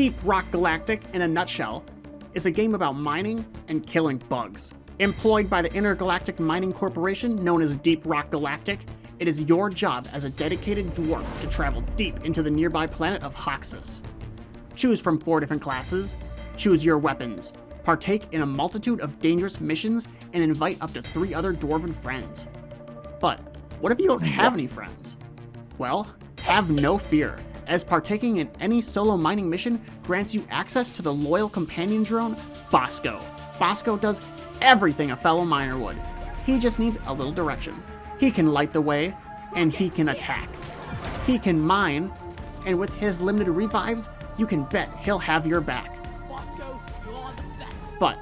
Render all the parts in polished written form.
Deep Rock Galactic, in a nutshell, is a game about mining and killing bugs. Employed by the Intergalactic Mining Corporation, known as Deep Rock Galactic, it is your job as a dedicated dwarf to travel deep into the nearby planet of Hoxus. Choose from 4 different classes, choose your weapons, partake in a multitude of dangerous missions, and invite up to 3 other dwarven friends. But what if you don't have any friends? Well, have no fear, as partaking in any solo mining mission grants you access to the loyal companion drone, Bosco. Bosco does everything a fellow miner would. He just needs a little direction. He can light the way, and he can attack. He can mine, and with his limited revives, you can bet he'll have your back. Bosco, you're the best. But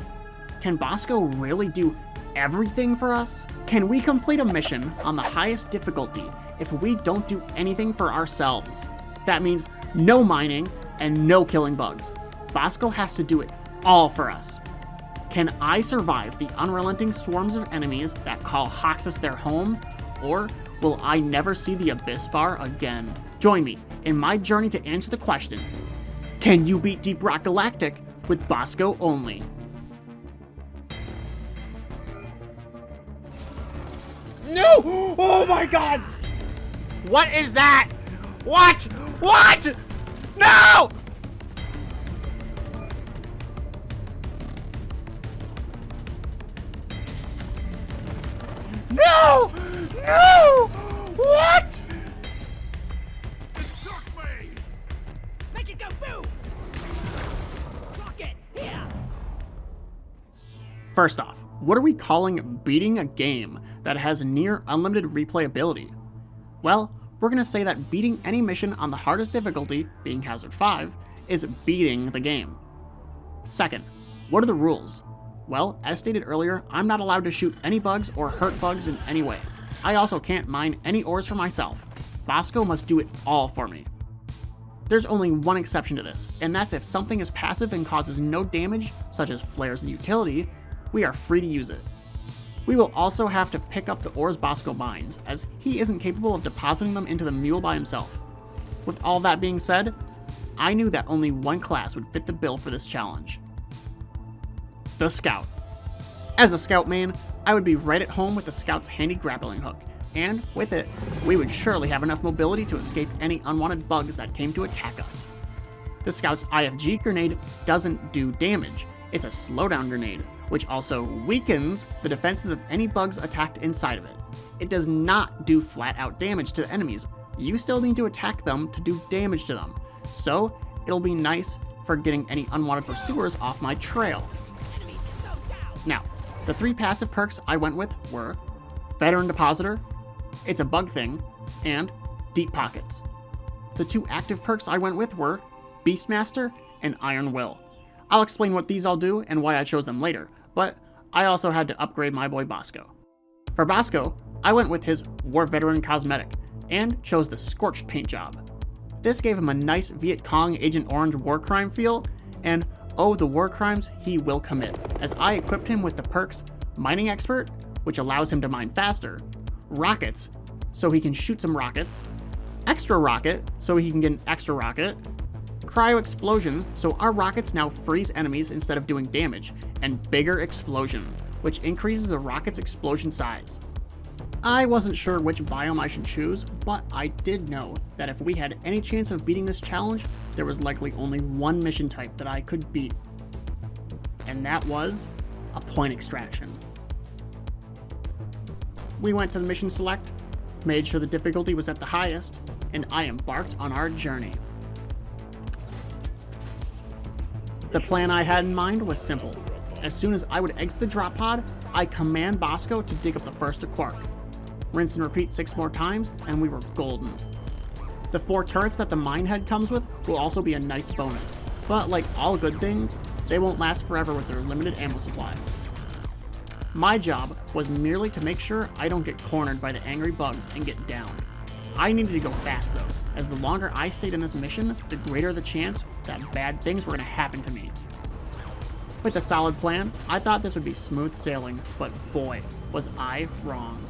can Bosco really do everything for us? Can we complete a mission on the highest difficulty if we don't do anything for ourselves? That means no mining and no killing bugs. Bosco has to do it all for us. Can I survive the unrelenting swarms of enemies that call Hoxus their home? Or will I never see the Abyss Bar again? Join me in my journey to answer the question, can you beat Deep Rock Galactic with Bosco only? No! Oh my god! What is that? What? What? No! No! No! What? Make it go boom! Rocket, here! First off, what are we calling beating a game that has near unlimited replayability? Well, we're going to say that beating any mission on the hardest difficulty, being Hazard 5, is beating the game. Second, what are the rules? Well, as stated earlier, I'm not allowed to shoot any bugs or hurt bugs in any way. I also can't mine any ores for myself. Bosco must do it all for me. There's only one exception to this, and that's if something is passive and causes no damage, such as flares and utility, we are free to use it. We will also have to pick up the ores Bosco mines, as he isn't capable of depositing them into the mule by himself. With all that being said, I knew that only one class would fit the bill for this challenge. The Scout. As a Scout main, I would be right at home with the Scout's handy grappling hook, and with it, we would surely have enough mobility to escape any unwanted bugs that came to attack us. The Scout's IFG grenade doesn't do damage, it's a slowdown grenade, which also weakens the defenses of any bugs attacked inside of it. It does not do flat out damage to enemies. You still need to attack them to do damage to them, so it'll be nice for getting any unwanted pursuers off my trail. Now, the 3 passive perks I went with were Veteran Depositor, It's a Bug Thing, and Deep Pockets. The 2 active perks I went with were Beastmaster and Iron Will. I'll explain what these all do and why I chose them later, but I also had to upgrade my boy Bosco. For Bosco, I went with his War Veteran Cosmetic, and chose the Scorched Paint Job. This gave him a nice Viet Cong Agent Orange war crime feel, and oh, the war crimes he will commit, as I equipped him with the perks Mining Expert, which allows him to mine faster, Rockets, so he can shoot some rockets, Extra Rocket, so he can get an extra rocket, Cryo Explosion, so our rockets now freeze enemies instead of doing damage, and Bigger Explosion, which increases the rocket's explosion size. I wasn't sure which biome I should choose, but I did know that if we had any chance of beating this challenge, there was likely only one mission type that I could beat. And that was a point extraction. We went to the mission select, made sure the difficulty was at the highest, and I embarked on our journey. The plan I had in mind was simple. As soon as I would exit the drop pod, I command Bosco to dig up the first quark. Rinse and repeat 6 more times, and we were golden. The 4 turrets that the mine head comes with will also be a nice bonus, but like all good things, they won't last forever with their limited ammo supply. My job was merely to make sure I don't get cornered by the angry bugs and get down. I needed to go fast though, as the longer I stayed in this mission, the greater the chance that bad things were going to happen to me. With a solid plan, I thought this would be smooth sailing, but boy, was I wrong.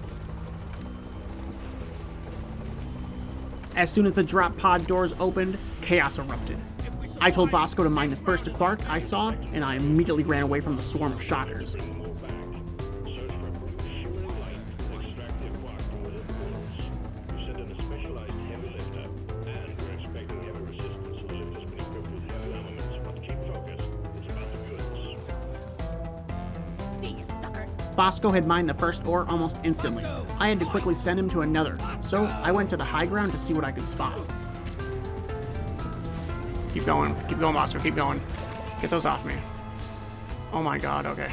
As soon as the drop pod doors opened, chaos erupted. I told Bosco to mine the first quark I saw, and I immediately ran away from the swarm of shockers. See you, sucker. Bosco had mined the first ore almost instantly. I had to quickly send him to another, so I went to the high ground to see what I could spot. Keep going, Bosco, keep going. Get those off me. Oh my god, okay.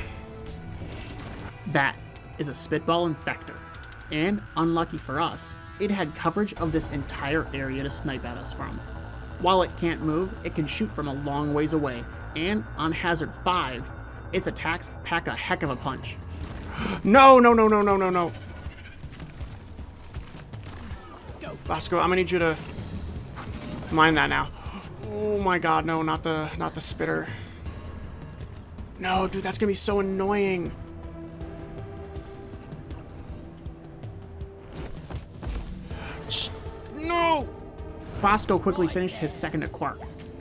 That is a spitball infector, and unlucky for us, it had coverage of this entire area to snipe at us from. While it can't move, it can shoot from a long ways away, and on hazard 5, its attacks pack a heck of a punch. No. Bosco, I'm gonna need you to mine that now. Oh my god, no, not the spitter. No, dude, that's gonna be so annoying. No! Bosco quickly finished his second quark.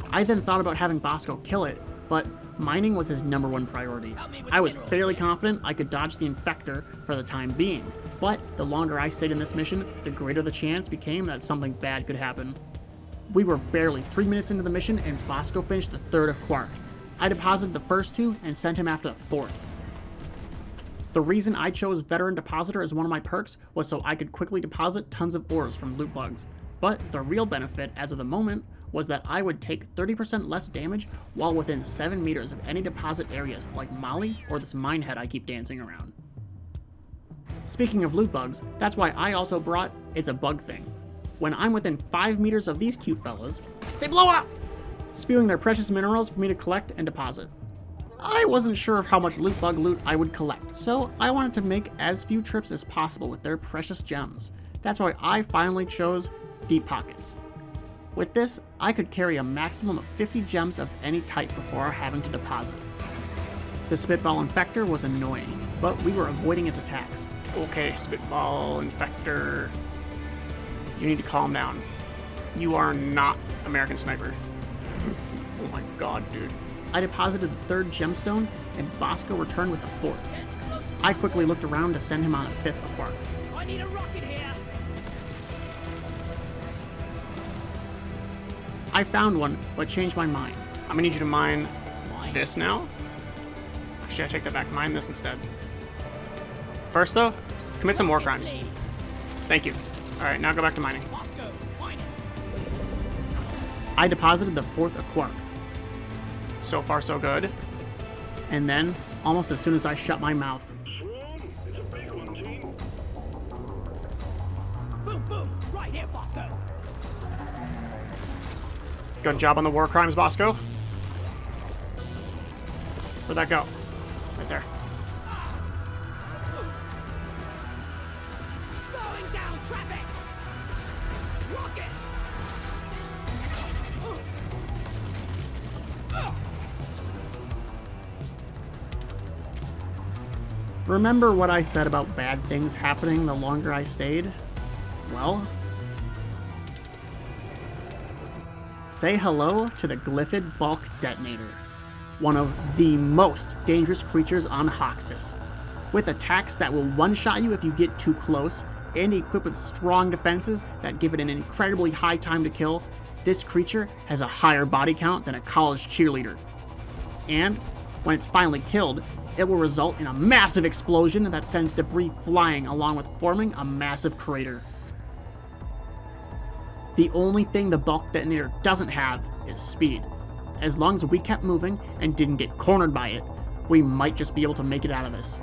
I then thought about having Bosco kill it, but mining was his #1 priority. I was fairly confident I could dodge the infector for the time being, but the longer I stayed in this mission, the greater the chance became that something bad could happen. We were barely 3 minutes into the mission and Bosco finished the third quark. I deposited the first 2 and sent him after the 4th. The reason I chose Veteran Depositor as one of my perks was so I could quickly deposit tons of ores from loot bugs, but the real benefit as of the moment was that I would take 30% less damage while within 7 meters of any deposit areas like Molly or this minehead I keep dancing around. Speaking of loot bugs, that's why I also brought It's a Bug Thing. When I'm within 5 meters of these cute fellas, they blow up, spewing their precious minerals for me to collect and deposit. I wasn't sure of how much loot bug loot I would collect, so I wanted to make as few trips as possible with their precious gems. That's why I finally chose Deep Pockets. With this, I could carry a maximum of 50 gems of any type before having to deposit. The Spitball Infector was annoying, but we were avoiding its attacks. Okay, Spitball Infector. You need to calm down. You are not American Sniper. Oh my god, dude. I deposited the 3rd gemstone, and Bosco returned with the 4th. I quickly looked around to send him on a 5th quark. I need a rocket here. I found one, but changed my mind. I'm gonna need you to mine this now. Actually, I take that back. Mine this instead. First, though, commit some war crimes. Please. Thank you. Alright, now go back to mining. Bosco, mine it. I deposited the 4th quark, So far, so good. and then, almost as soon as I shut my mouth, Boom, boom. Right here, Bosco. Good job on the war crimes, Bosco. Where'd that go? Right there. Slowing down traffic. Rocket. remember what I said about bad things happening the longer I stayed? Well, say hello to the Glyphid Bulk Detonator, one of the most dangerous creatures on Hoxus. With attacks that will one-shot you if you get too close, and equipped with strong defenses that give it an incredibly high time to kill, this creature has a higher body count than a college cheerleader. And when it's finally killed, it will result in a massive explosion that sends debris flying along with forming a massive crater. The only thing the bulk detonator doesn't have is speed. As long as we kept moving and didn't get cornered by it, we might just be able to make it out of this.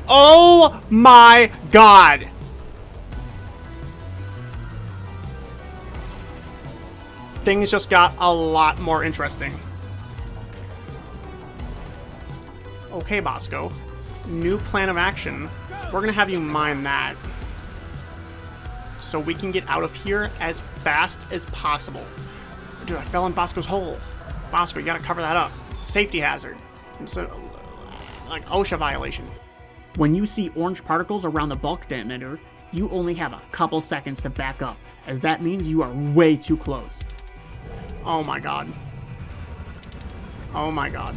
Oh my god! Things just got a lot more interesting. Okay, Bosco. New plan of action. We're gonna have you mine that, so we can get out of here as fast as possible. Dude, I fell in Bosco's hole. Bosco, you gotta cover that up. It's a safety hazard. It's a, like, OSHA violation. When you see orange particles around the bulk detonator, you only have a couple seconds to back up, as that means you are way too close. Oh my god. Oh my god.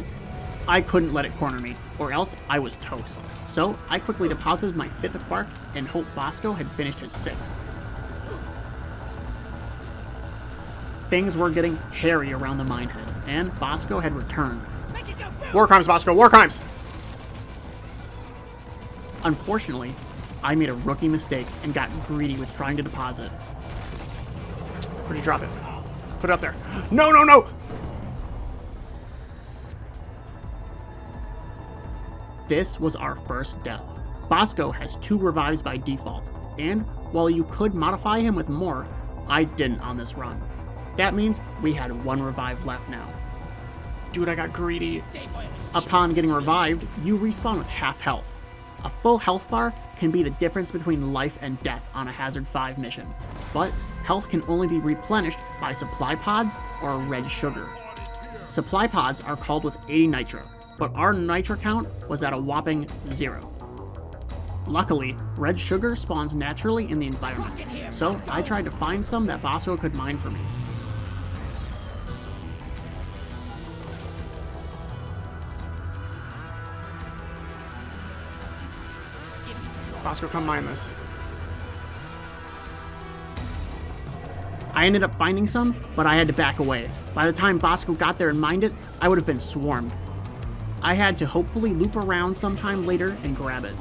I couldn't let it corner me, or else I was toast. So I quickly deposited my 5th quark and hoped Bosco had finished his 6th. Things were getting hairy around the minehead, and Bosco had returned. Make it go boom! War crimes, Bosco, war crimes! Unfortunately, I made a rookie mistake and got greedy with trying to deposit. Where'd you drop it? Put it up there. No, no, no! This was our first death. Bosco has 2 revives by default, and while you could modify him with more, I didn't on this run. That means we had 1 revive left now. Dude, I got greedy. Save oil. Upon getting revived, you respawn with half health. A full health bar can be the difference between life and death on a Hazard 5 mission, but health can only be replenished by supply pods or red sugar. Supply pods are called with 80 nitro, but our nitro count was at a whopping 0. Luckily, red sugar spawns naturally in the environment, so I tried to find some that Bosco could mine for me. Bosco, come mine this. I ended up finding some, but I had to back away. By the time Bosco got there and mined it, I would have been swarmed. I had to hopefully loop around sometime later and grab it.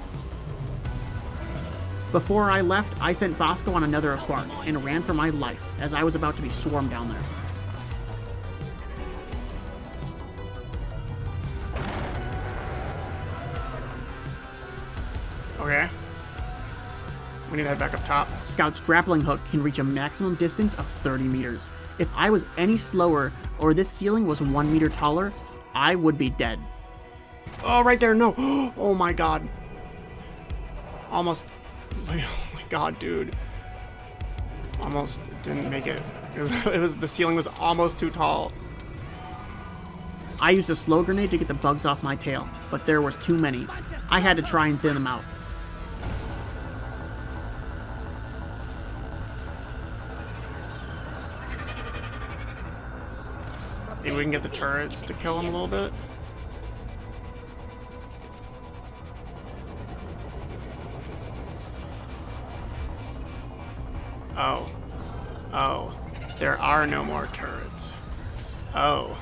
Before I left, I sent Bosco on another quark and ran for my life as I was about to be swarmed down there. Okay. We need to head back up top. Scout's grappling hook can reach a maximum distance of 30 meters. If I was any slower or this ceiling was 1 meter taller, I would be dead. Oh, right there, no. Oh my god. Almost. Oh my god, dude. Almost didn't make it. The ceiling was almost too tall. I used a slow grenade to get the bugs off my tail, but there was too many. I had to try and thin them out. Maybe we can get the turrets to kill him a little bit. Oh. Oh. There are no more turrets. Oh.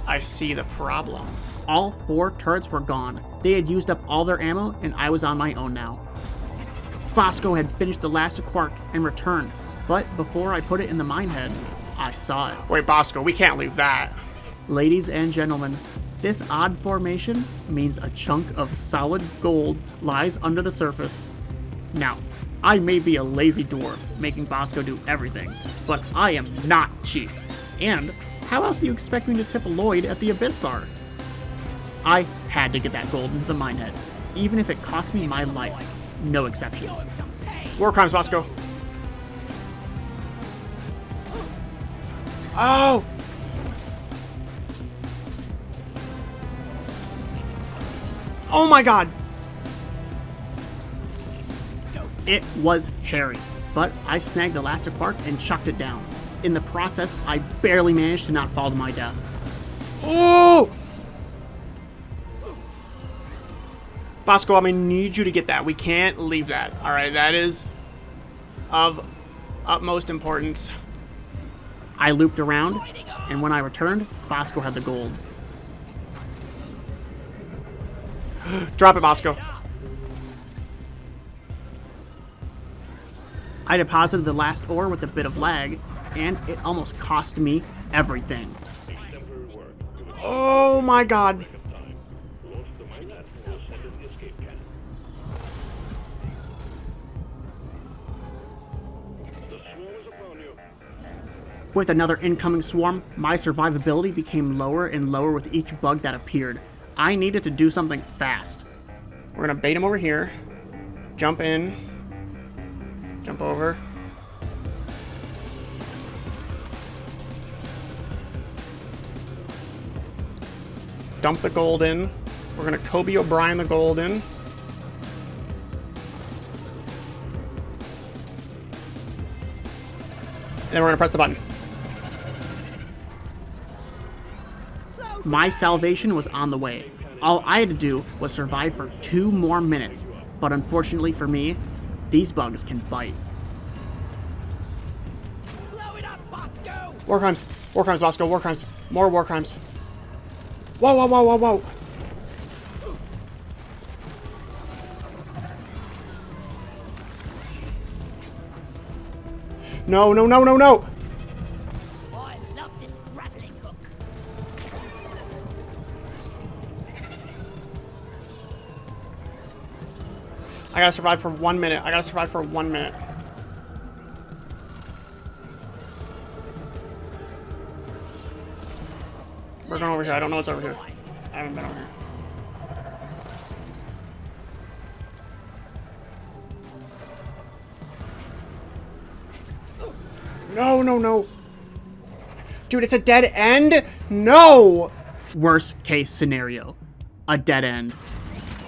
I see the problem. All 4 turrets were gone. They had used up all their ammo, and I was on my own now. Bosco had finished the last quark and returned, but before I put it in the minehead, I saw it. Wait, Bosco, we can't leave that. Ladies and gentlemen, this odd formation means a chunk of solid gold lies under the surface. Now, I may be a lazy dwarf, making Bosco do everything, but I am not cheap. And how else do you expect me to tip a Lloyd at the Abyss Bar? I had to get that gold into the minehead, even if it cost me my life. No exceptions. War crimes, Bosco. Oh! Oh my god! It was hairy, but I snagged the last quark and chucked it down. In the process, I barely managed to not fall to my death. Oh! Bosco, I'm gonna need you to get that. We can't leave that. Alright, that is of utmost importance. I looped around, and when I returned, Bosco had the gold. Drop it, Bosco. I deposited the last ore with a bit of lag, and it almost cost me everything. Oh my god. With another incoming swarm, my survivability became lower and lower with each bug that appeared. I needed to do something fast. We're gonna bait him over here. Jump in. Jump over. Dump the gold in. We're gonna Kobe O'Brien the gold in. then we're gonna press the button. My salvation was on the way. All I had to do was survive for 2 more minutes, but unfortunately for me, these bugs can bite. Blow it up, Bosco! War crimes, Bosco, war crimes, more war crimes. Whoa, whoa, whoa, whoa, whoa. No, no, no, no, no. Oh, I love this grappling hook. I gotta survive for 1 minute. I gotta survive for 1 minute. We're going over here. I don't know what's over here. I haven't been over here. No, no, no. Dude, it's a dead end? No! Worst case scenario, a dead end.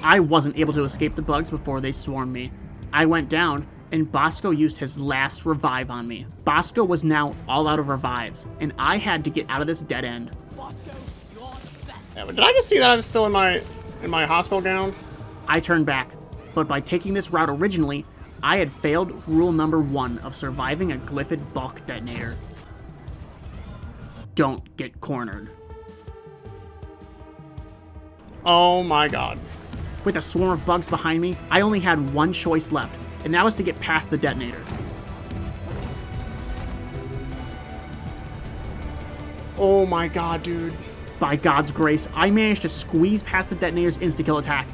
I wasn't able to escape the bugs before they swarmed me. I went down, and Bosco used his last revive on me. Bosco was now all out of revives, and I had to get out of this dead end. Bosco, you're the best. Yeah, but did I just see that I'm still in my hospital gown? I turned back, but by taking this route originally, I had failed rule number 1 of surviving a glyphid bulk detonator. Don't get cornered. Oh my god. With a swarm of bugs behind me, I only had one choice left, and that was to get past the detonator. Oh my god, dude. By God's grace, I managed to squeeze past the detonator's insta-kill attack.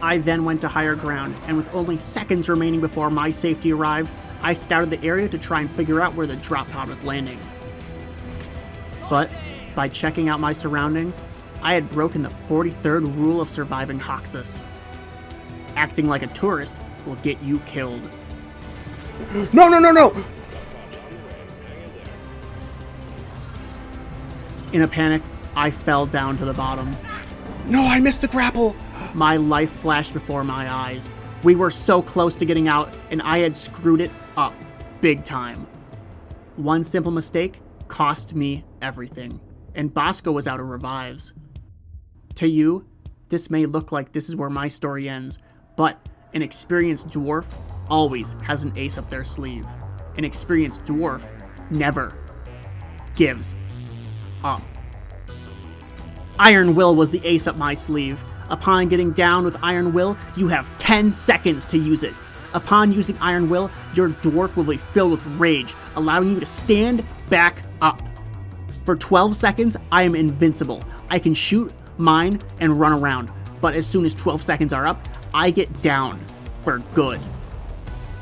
I then went to higher ground, and with only seconds remaining before my safety arrived, I scouted the area to try and figure out where the drop pod was landing. But, by checking out my surroundings, I had broken the 43rd rule of surviving Hoxus. Acting like a tourist will get you killed. No, no, no, no! In a panic, I fell down to the bottom. No, I missed the grapple! My life flashed before my eyes. We were so close to getting out, and I had screwed it up big time. One simple mistake cost me everything, and Bosco was out of revives. To you, this may look like this is where my story ends, but an experienced dwarf always has an ace up their sleeve. An experienced dwarf never gives up. Iron Will was the ace up my sleeve. Upon getting down with Iron Will, you have 10 seconds to use it. Upon using Iron Will, your dwarf will be filled with rage, allowing you to stand back up. For 12 seconds, I am invincible. I can shoot, mine, and run around, but as soon as 12 seconds are up, I get down for good.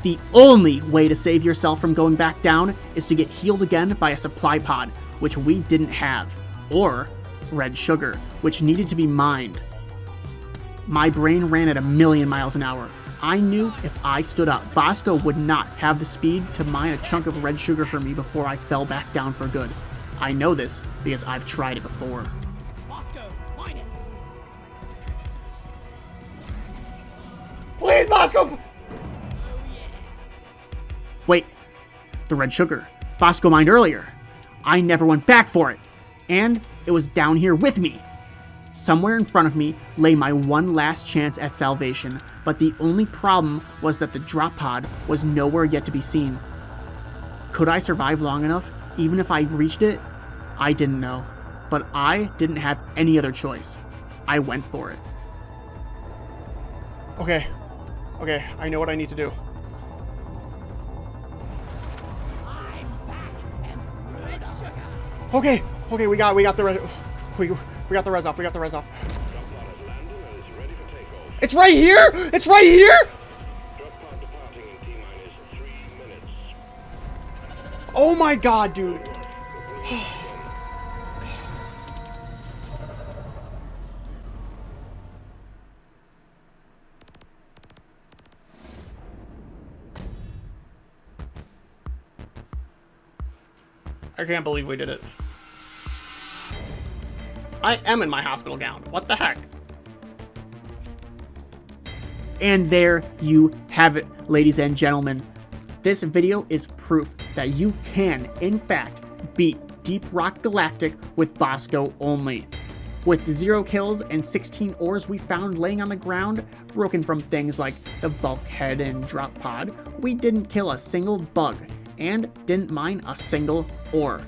The only way to save yourself from going back down is to get healed again by a supply pod, which we didn't have, or red sugar, which needed to be mined. My brain ran at 1,000,000 miles an hour. I knew if I stood up, Bosco would not have the speed to mine a chunk of red sugar for me before I fell back down for good. I know this because I've tried it before. Bosco, mine it. Please, Bosco! Wait, the red sugar. Bosco mined earlier. I never went back for it. And it was down here with me. Somewhere in front of me lay my one last chance at salvation, but the only problem was that the drop pod was nowhere yet to be seen. Could I survive long enough, even if I reached it? I didn't know, but I didn't have any other choice. I went for it. Okay, I know what I need to do. I'm back and red sugar. Okay, we got the res. We got the res off. It's right here! It's right here! Oh my god, dude. I can't believe we did it. I am in my hospital gown. What the heck? And there you have it, ladies and gentlemen. This video is proof that you can, in fact, beat Deep Rock Galactic with Bosco only. With 0 kills and 16 ores we found laying on the ground, broken from things like the bulkhead and drop pod, we didn't kill a single bug, and didn't mine a single ore.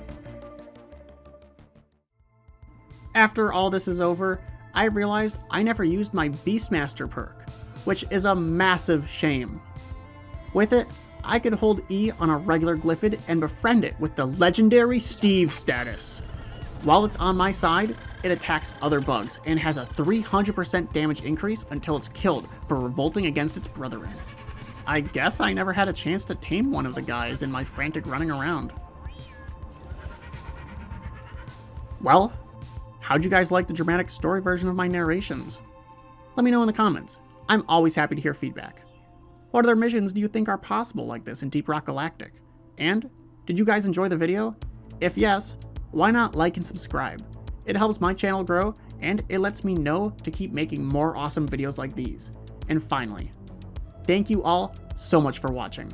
After all this is over, I realized I never used my Beastmaster perk, which is a massive shame. With it, I could hold E on a regular Glyphid and befriend it with the legendary Steve status. While it's on my side, it attacks other bugs and has a 300% damage increase until it's killed for revolting against its brethren. I guess I never had a chance to tame one of the guys in my frantic running around. Well, how'd you guys like the dramatic story version of my narrations? Let me know in the comments. I'm always happy to hear feedback. What other missions do you think are possible like this in Deep Rock Galactic? And, did you guys enjoy the video? If yes, why not like and subscribe? It helps my channel grow, and it lets me know to keep making more awesome videos like these. And finally, thank you all so much for watching.